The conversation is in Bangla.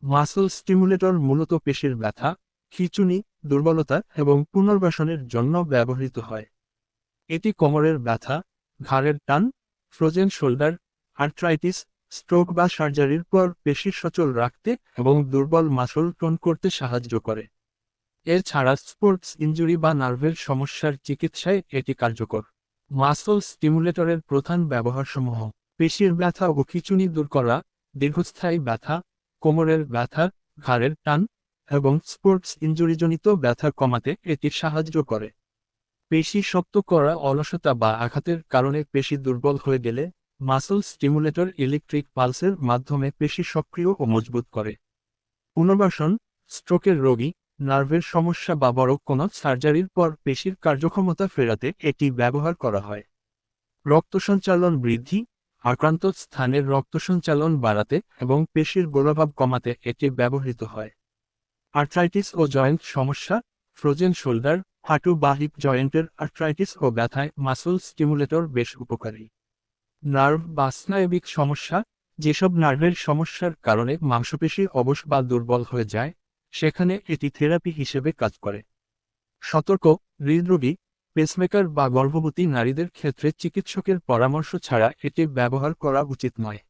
মাসল স্টিমুলেটর মূলত পেশির ব্যথা, খিঁচুনি, দুর্বলতা এবং পুনর্বাসনের জন্য ব্যবহৃত হয়। এটি কোমরের ব্যথা, ঘাড়ের টান, ফ্রোজেন শোল্ডার, আর্থ্রাইটিস, স্ট্রোক বা সার্জারির পর পেশি সচল রাখতে এবং দুর্বল মাসল টোন করতে সাহায্য করে। এছাড়া স্পোর্টস ইনজুরি বা নার্ভের সমস্যার চিকিৎসায় এটি কার্যকর। মাসল স্টিমুলেটরের প্রধান ব্যবহারসমূহ: পেশির ব্যথা ও খিঁচুনি দূর করা, দীর্ঘস্থায়ী ব্যথা, কোমরের ব্যথা, ঘাড়ের টান এবং স্পোর্টস ইনজুরিজনিত ব্যথা কমাতে এটি সাহায্য করে। পেশি শক্ত করা, অলসতা বা আঘাতের কারণে পেশি দুর্বল হয়ে গেলে মাসল স্টিমুলেটর ইলেকট্রিক পালসের মাধ্যমে পেশি সক্রিয় ও মজবুত করে। পুনর্বাসন: স্ট্রোকের রোগী, নার্ভের সমস্যা বা বড় কোনো সার্জারির পর পেশির কার্যক্ষমতা ফেরাতে এটি ব্যবহার করা হয়। রক্ত সঞ্চালন বৃদ্ধি: আক্রান্ত স্থানের রক্ত সঞ্চালন বাড়াতে এবং পেশির গোলাভাব কমাতে এটি ব্যবহৃত হয়। আর্থ্রাইটিস ও জয়েন্ট সমস্যা, ফ্রোজেন শোল্ডার, হাঁটু বা হিপ জয়েন্টের আর্থ্রাইটিস ও ব্যথায় মাসল স্টিমুলেটর বেশ উপকারী। নার্ভ বা স্নায়বিক সমস্যা: যেসব নার্ভের সমস্যার কারণে মাংসপেশি অবশ বা দুর্বল হয়ে যায়, সেখানে এটি থেরাপি হিসেবে কাজ করে। সতর্ক: হৃদরোগী, পেসমেকার বা গর্ভবতী নারীদের ক্ষেত্রে চিকিৎসকের পরামর্শ ছাড়া এটি ব্যবহার করা উচিত নয়।